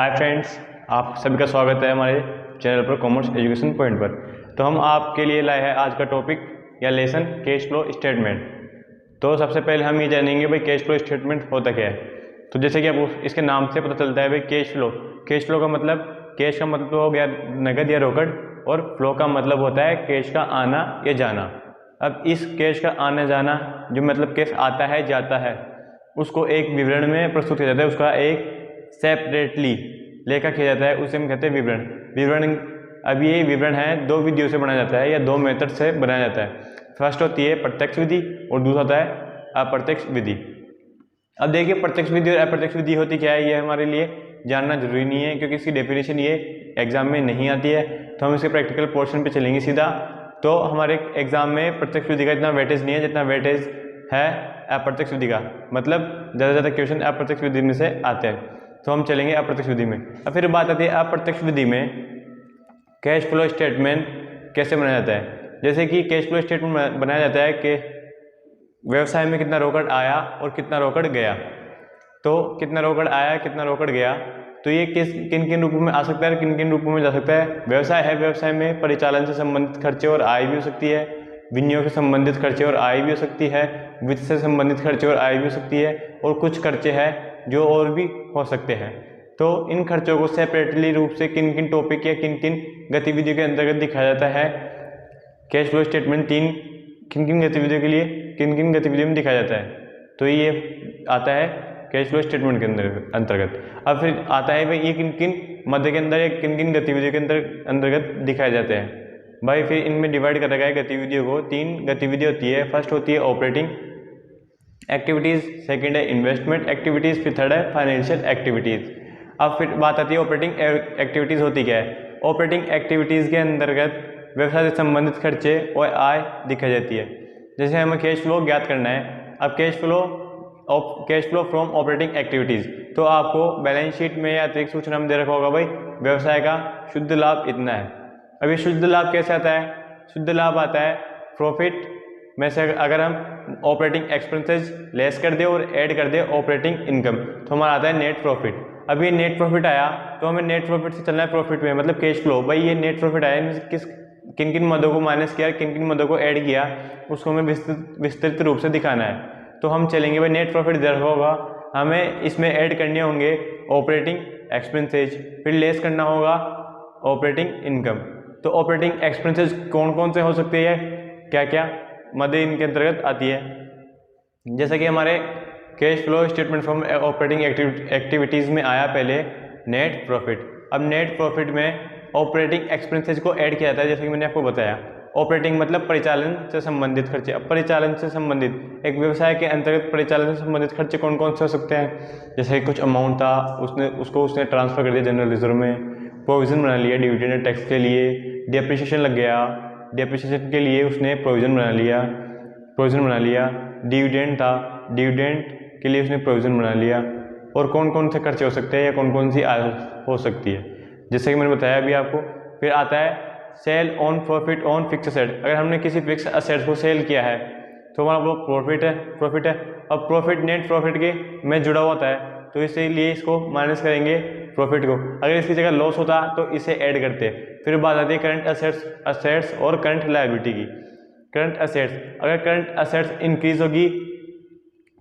Hi friends, आप सभी का स्वागत है हमारे चैनल पर कॉमर्स एजुकेशन पॉइंट पर। तो हम आपके लिए लाए हैं आज का टॉपिक या लेसन कैश फ्लो स्टेटमेंट। तो सबसे पहले हम ये जानेंगे भाई कैश फ्लो स्टेटमेंट होता क्या है। तो जैसे कि आपको इसके नाम से पता चलता है भाई कैश फ्लो का मतलब कैश का मतलब हो गया नगद या रोकड़, और फ्लो का मतलब होता है कैश का आना या जाना। अब इस कैश का आना जाना जो मतलब कैश आता है जाता है उसको एक विवरण में प्रस्तुत किया जाता है, उसका एक सेपरेटली लेखा किया जाता है, उसे हम कहते हैं विवरण। अब ये विवरण है दो विधियों से बनाया जाता है या दो मेथड से बनाया जाता है। फर्स्ट होती है प्रत्यक्ष विधि और दूसरा होता है अप्रत्यक्ष विधि। अब देखिए प्रत्यक्ष विधि और अप्रत्यक्ष विधि होती क्या है, ये हमारे लिए जानना जरूरी नहीं है क्योंकि इसकी डेफिनेशन ये एग्जाम में नहीं आती है। तो हम इसके प्रैक्टिकल पोर्शन पे चलेंगे सीधा। तो हमारे एग्जाम में प्रत्यक्ष विधि का इतना वेटेज नहीं है जितना वेटेज है अप्रत्यक्ष विधि का, मतलब ज़्यादा से ज़्यादा क्वेश्चन अप्रत्यक्ष विधि में से आते हैं। तो हम चलेंगे अप्रत्यक्ष विधि में। अब फिर बात आती है अप्रत्यक्ष विधि में कैश फ्लो स्टेटमेंट कैसे बनाया जाता है। जैसे कि कैश फ्लो स्टेटमेंट बनाया जाता है कि व्यवसाय में कितना रोकड़ आया और कितना रोकड़ गया। तो कितना रोकड़ आया कितना रोकड़ गया, तो ये किन किन रूपों में आ सकता है, किन किन रूपों में जा सकता है। व्यवसाय है, व्यवसाय में परिचालन से संबंधित खर्चे और आय भी हो सकती है, विनियोग से संबंधित खर्चे और आय भी हो सकती है, वित्त से संबंधित खर्चे और आय भी हो सकती है, और कुछ खर्चे हैं जो और भी हो सकते हैं। तो इन खर्चों को सेपरेटली रूप से किन किन टॉपिक या किन किन गतिविधियों के अंतर्गत दिखाया जाता है। कैश फ्लो स्टेटमेंट किन किन गतिविधियों के लिए किन किन गतिविधियों में दिखाया जाता है, तो ये आता है कैश फ्लो स्टेटमेंट के अंतर्गत। अब फिर आता है भाई ये किन किन मध्य के अंदर या किन किन गतिविधियों के अंतर्गत दिखाए जाते हैं। भाई फिर इनमें डिवाइड कर रखा है गतिविधियों को। तीन गतिविधि होती है। फर्स्ट होती है ऑपरेटिंग एक्टिविटीज़, सेकंड है इन्वेस्टमेंट एक्टिविटीज़, फिर थर्ड है फाइनेंशियल एक्टिविटीज़। अब फिर बात आती है ऑपरेटिंग एक्टिविटीज़ होती क्या है। ऑपरेटिंग एक्टिविटीज़ के अंतर्गत व्यवसाय से संबंधित खर्चे और आय दिखाई जाती है। जैसे हमें कैश फ्लो ज्ञात करना है। अब cash flow from operating activities, तो आपको बैलेंस शीट में या अतिरिक्त सूचना में दे रखा होगा भाई व्यवसाय का शुद्ध लाभ इतना है। अब ये शुद्ध लाभ कैसे आता है। शुद्ध लाभ आता है प्रॉफिट में से अगर हम ऑपरेटिंग एक्सपेंसेस लेस कर दे और ऐड कर दे ऑपरेटिंग इनकम, तो हमारा आता है नेट प्रॉफिट। अब ये नेट प्रॉफिट आया तो हमें नेट प्रॉफिट से चलना है प्रॉफिट में, मतलब कैश फ्लो। भाई ये नेट प्रॉफिट आया किन किन मदों को माइनस किया, किन किन मदों को ऐड किया, उसको हमें विस्तृत रूप से दिखाना है। तो हम चलेंगे भाई नेट प्रॉफिट दर होगा, हमें इसमें ऐड करने होंगे ऑपरेटिंग एक्सपेंसेज, फिर लेस करना होगा ऑपरेटिंग इनकम। तो ऑपरेटिंग एक्सपेंसेज कौन कौन से हो सकते हैं, क्या क्या मदे इनके अंतर्गत आती है। जैसा कि हमारे cash flow statement from operating activities में आया पहले नेट प्रॉफिट। अब नेट प्रॉफिट में ऑपरेटिंग एक्सपेंसेज को ऐड किया जाता है, जैसे कि मैंने आपको बताया। ऑपरेटिंग मतलब परिचालन से संबंधित खर्चे। अब परिचालन से संबंधित एक व्यवसाय के अंतर्गत परिचालन से संबंधित खर्चे कौन कौन से हो सकते हैं। जैसे कुछ अमाउंट था उसने ट्रांसफर कर दिया जनरल रिजर्व में, प्रोविजन बना लिया डिविडेंड टैक्स के लिए, डेप्रिसिएशन लग गया, डेप्रिसिएशन के लिए उसने प्रोविजन बना लिया, डिविडेंड था, डिविडेंड के लिए उसने प्रोविजन बना लिया। और कौन कौन से खर्चे हो सकते हैं या कौन कौन सी आय हो सकती है, जैसे कि मैंने बताया अभी आपको। फिर आता है sale on profit on fix asset. अगर हमने किसी फिक्स असेट को सेल किया है तो हमारा वो प्रॉफिट है। अब प्रॉफिट नेट प्रॉफिट के में जुड़ा होता है, तो इसीलिए इसको माइनस करेंगे प्रॉफिट को। अगर इसकी जगह लॉस होता तो इसे ऐड करते। फिर बात आती है करंट असेट्स और करंट लायबिलिटी की। करंट असेट्स, अगर करंट असेट्स इंक्रीज होगी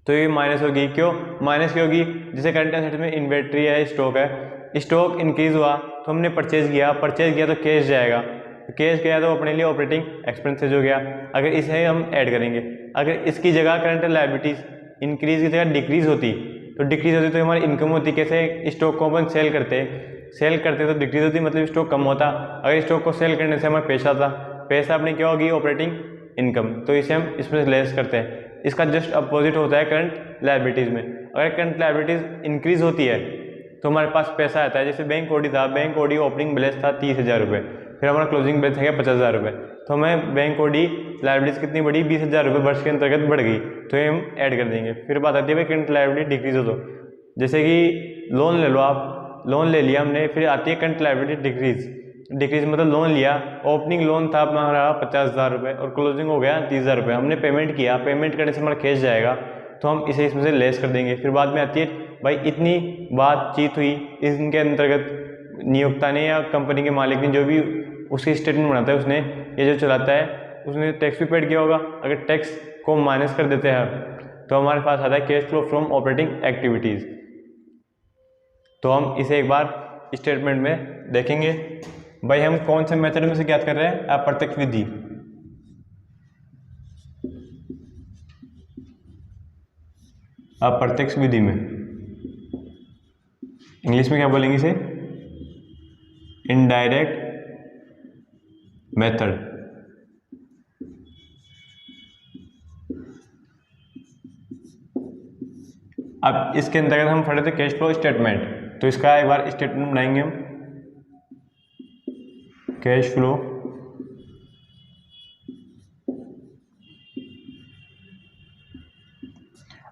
तो ये माइनस होगी। क्यों माइनस क्यों होगी, जैसे करंट असेट्स में इन्वेंट्री है, स्टॉक है, स्टॉक इंक्रीज हुआ तो हमने परचेज किया तो कैश जाएगा, कैश गया तो अपने लिए ऑपरेटिंग एक्सपेंसेज हो गया। अगर इसे हम ऐड करेंगे, अगर इसकी जगह करंट लायबिलिटीज इंक्रीज की जगह डिक्रीज होती तो हमारी इनकम होती। कैसे, स्टॉक को अपन सेल करते तो डिक्रीज होती, मतलब स्टॉक कम होता। अगर स्टॉक को सेल करने से हमारा पैसा अपनी क्या होगी ऑपरेटिंग इनकम, तो इसे हम इसमें लेस करते हैं। इसका जस्ट अपोजिट होता है करंट लायबिलिटीज़ में। अगर करंट लायबिलिटीज इंक्रीज होती है तो हमारे पास पैसा आता है। जैसे बैंक ओडी था, बैंक ओडी ओपनिंग बैलेंस था 30,000 रुपये, फिर हमारा क्लोजिंग बैलेंस है 50,000 रुपये, तो हमें बैंक ओडी लायबिलिटीज कितनी बढ़ी 20,000 रुपये वर्ष के अंतर्गत बढ़ गई, तो ये हम ऐड कर देंगे। फिर बात आती है भाई करंट लायबिलिटी डिक्रीज हो तो, जैसे कि लोन ले लो आप, लोन ले लिया हमने, फिर आती है करंट लायबिलिटी डिक्रीज मतलब लोन लिया, ओपनिंग लोन था हमारा 50,000 रुपये और क्लोजिंग हो गया 30,000 रुपये, हमने पेमेंट किया, पेमेंट करने से हमारा कैश जाएगा, तो हम इसे इसमें से लेस कर देंगे। फिर बाद में आती है भाई इतनी बातचीत हुई, इनके अंतर्गत नियोक्ता ने या कंपनी के मालिक ने जो भी उसकी स्टेटमेंट बनाता है उसने ये जो चलाता है उसने टैक्स भी पेड किया होगा। अगर टैक्स को माइनस कर देते हैं तो हमारे पास आता है cash flow from operating activities. तो हम इसे एक बार स्टेटमेंट में देखेंगे। भाई हम कौन से मेथड में से ज्ञात कर रहे हैं? अप्रत्यक्ष विधि। अप्रत्यक्ष विधि में इंग्लिश में क्या बोलेंगे इसे? Indirect method. अब इसके अंतर्गत हम पढ़े थे कैश फ्लो स्टेटमेंट, तो इसका एक बार स्टेटमेंट बनाएंगे हम। कैश फ्लो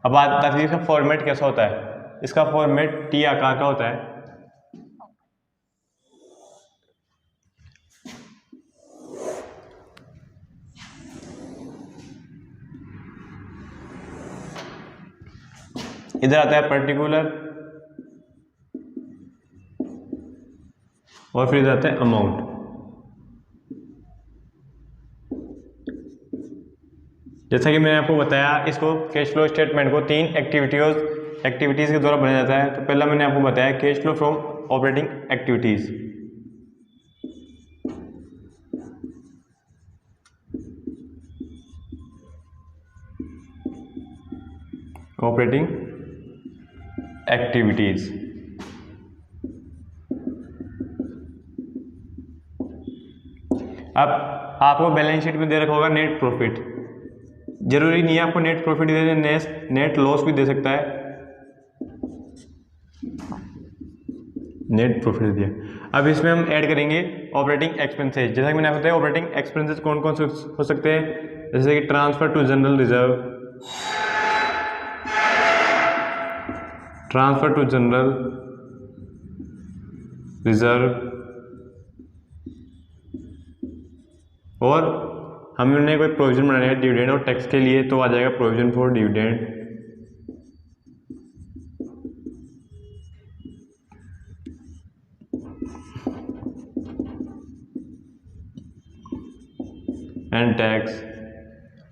अब बात आती है इसका फॉर्मेट कैसा होता है। इसका फॉर्मेट टी आकार का होता है। इधर आता है पर्टिकुलर और फिर इधर आता है अमाउंट। जैसा कि मैंने आपको बताया, इसको कैश फ्लो स्टेटमेंट को 3 एक्टिविटीज़ के द्वारा बनाया जाता है। तो पहला मैंने आपको बताया cash flow from operating activities. Operating activities अब आपको बैलेंस शीट में दे रखा होगा नेट प्रॉफिट। जरूरी नहीं है आपको नेट प्रॉफिट दे दे, नेट लॉस भी दे सकता है। नेट प्रॉफिट दिया। अब इसमें हम ऐड करेंगे ऑपरेटिंग एक्सपेंसेस। जैसा कि मैंने आपको बताया ऑपरेटिंग एक्सपेंसेस कौन कौन से हो सकते हैं, जैसे कि transfer to general reserve, transfer to general reserve, और हमने कोई प्रोविजन बनाया है डिविडेंड और टैक्स के लिए, तो आ जाएगा provision for dividend. And tax.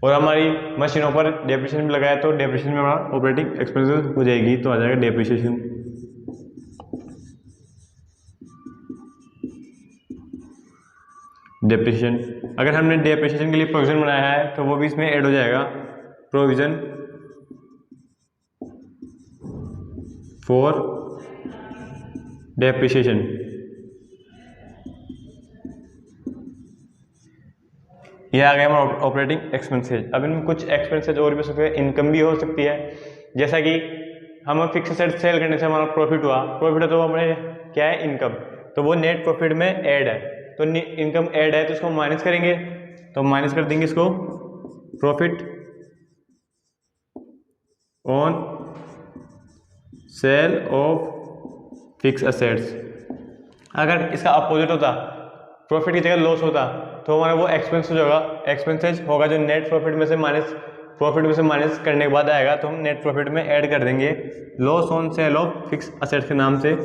और हमारी मशीनों पर डेप्रिसिएशन भी लगाया तो डेप्रिसिएशन में हमारा ऑपरेटिंग एक्सपेंसेस हो जाएगी, तो आ जाएगा डेप्रिसिएशन। डेप्रिसिएशन अगर हमने डेप्रिसिएशन के लिए प्रोविजन बनाया है तो वो भी इसमें ऐड हो जाएगा, प्रोविजन फॉर डेप्रिसिएशन। यह आ गया हमारा ऑपरेटिंग एक्सपेंसेज। अब इनमें कुछ एक्सपेंसेज और भी हो सकते हैं, इनकम भी हो सकती है। जैसा कि हम फिक्स एसेट सेल करने से हमारा प्रॉफिट हुआ, तो हमारे क्या है इनकम, तो वो नेट प्रॉफिट में ऐड है। तो इनकम ऐड है तो इसको माइनस करेंगे, तो माइनस कर देंगे इसको profit on sale of fix assets. अगर इसका अपोजिट होता, प्रॉफिट की जगह लॉस होता, तो हमारा वो एक्सपेंसेज होगा जो नेट प्रॉफिट में से माइनस करने के बाद आएगा, तो हम नेट प्रॉफिट में ऐड कर देंगे loss on sale of fix assets के नाम से।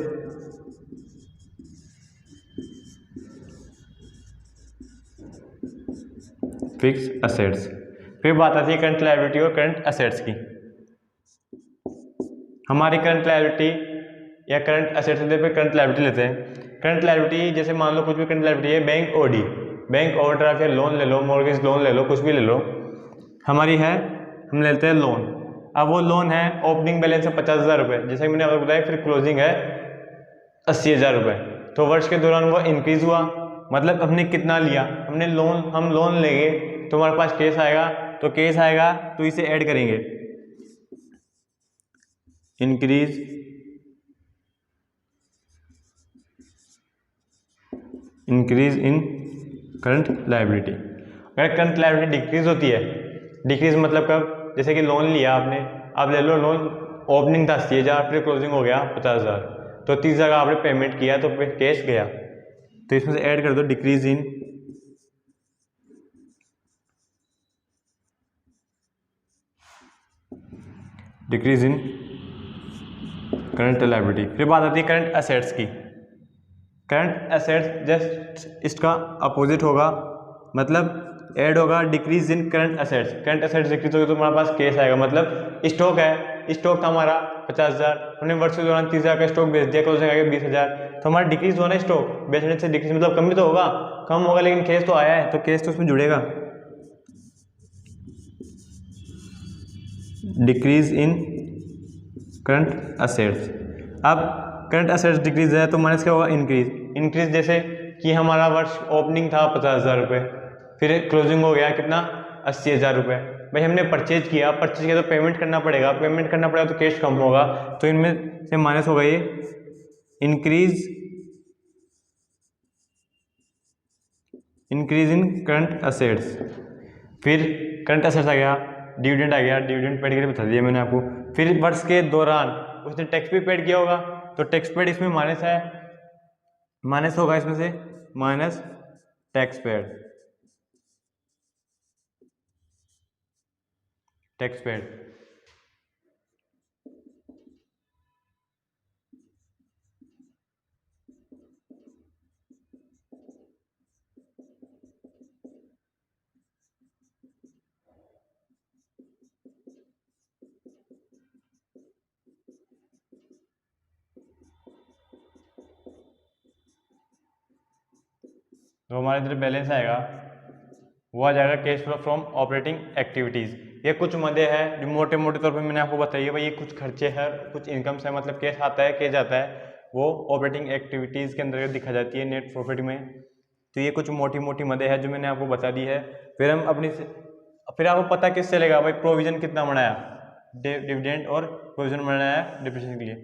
Fix assets. फिर बात आती है करंट लायबिलिटी और करंट एसेट्स की। हमारी करंट लायबिलिटी या करंट एसेट्स पे करंट लायबिलिटी लेते हैं। करंट लायबिलिटी जैसे मान लो कुछ भी करंट लायबिलिटी है, बैंक ओडी, बैंक ओवरड्राफ्ट या लोन ले लो, मॉर्गेज लोन ले लो, कुछ भी ले लो, हमारी है, हम लेते हैं लोन। अब वो लोन है, ओपनिंग बैलेंस है 50,000 रुपये, जैसे कि मैंने आपको बताया, फिर क्लोजिंग है 80,000 रुपये। तो वर्ष के दौरान वो इंक्रीज हुआ, मतलब हमने कितना लिया, हम लोन लेंगे तो हमारे पास केस आएगा, तो इसे ऐड करेंगे, इंक्रीज इन करंट लायबिलिटी। अगर करंट लायबिलिटी डिक्रीज होती है, डिक्रीज मतलब कब, जैसे कि लोन लिया आपने, आप ले लो लोन, ओपनिंग था 80,000, फिर क्लोजिंग हो गया 50,000, तो 30,000 आपने पेमेंट किया, तो फिर कैश गया, तो इसमें से ऐड कर दो decrease in decrease in current liability. फिर बात आती है करंट असेट्स की। करंट असेट्स जस्ट इसका अपोजिट होगा, मतलब ऐड होगा decrease in current assets. Current assets decrease होगी तो हमारे पास केस आएगा, मतलब स्टॉक है, स्टॉक था हमारा 50,000, हमने वर्ष के दौरान 30,000 का स्टॉक बेच दिया, क्लोजिंग आ गया 20,000, तो हमारा डिक्रीज हुआ ना, स्टॉक बेचने से डिक्रीज मतलब कम भी तो होगा, कम होगा, लेकिन केस तो आया है तो केस तो उसमें जुड़ेगा। Decrease in current assets. अब करंट असेट्स डिक्रीज है तो माइनस क्या होगा, इंक्रीज। इंक्रीज जैसे कि हमारा वर्ष ओपनिंग था 50,000 रुपये, फिर क्लोजिंग हो गया कितना, 80,000 रुपये। भाई हमने परचेज किया तो पेमेंट करना पड़ेगा, तो कैश कम होगा, तो इनमें से माइनस होगा ये इंक्रीज इन करंट असेट्स। फिर करंट असेट्स आ गया, डिविडेंड आ गया, डिविडेंड पेड करके बता दिया मैंने आपको। फिर वर्ष के दौरान उसने टैक्स भी पेड किया होगा, तो टैक्स पेड इसमें माइनस है, माइनस होगा इसमें से minus tax paid, tax paid. तो हमारे इधर बैलेंस आएगा, वो आ जाएगा cash flow from operating activities. ये कुछ मदे हैं जो मोटे मोटे तौर पे मैंने आपको बताइए, भाई ये कुछ खर्चे हैं, कुछ इनकम्स है, मतलब कैश आता है, कैश जाता है, वो ऑपरेटिंग एक्टिविटीज़ के अंदर दिखा जाती है नेट प्रॉफिट में। तो ये कुछ मोटी मोटी मदे हैं जो मैंने आपको बता दी है। फिर हम फिर आपको पता किस चलेगा भाई प्रोविजन कितना बनाया, डिविडेंड और प्रोविजन बनाया डिप्रिसिएशन के लिए।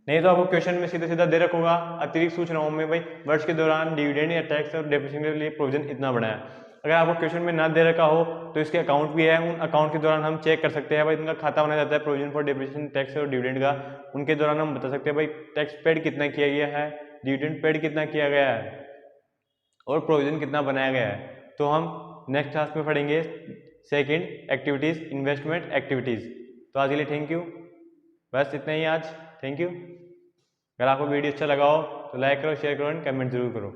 नहीं तो आपको क्वेश्चन में सीधा सीधा दे रखूंगा, अतिरिक्त सूचनाओं में भाई वर्ष के दौरान डिविडेंड या टैक्स और डिप्रिसिएशन के लिए प्रोविजन इतना बनाया। अगर आपको क्वेश्चन में ना दे रखा हो तो इसके अकाउंट भी है, उन अकाउंट के दौरान हम चेक कर सकते हैं भाई इनका खाता बनाया जाता है प्रोविजन फॉर डिप्रिसिएशन, टैक्स और डिविडेंड का। उनके दौरान हम बता सकते हैं भाई टैक्स पेड कितना किया गया है, डिविडेंड पेड कितना किया गया है और प्रोविजन कितना बनाया गया है। तो हम नेक्स्ट क्लास में पढ़ेंगे सेकंड एक्टिविटीज़, इन्वेस्टमेंट एक्टिविटीज़। तो आज के लिए थैंक यू, बस इतना ही आज, थैंक यू। अगर आपको वीडियो अच्छा लगा हो तो लाइक करो, शेयर करो एंड कमेंट जरूर करो।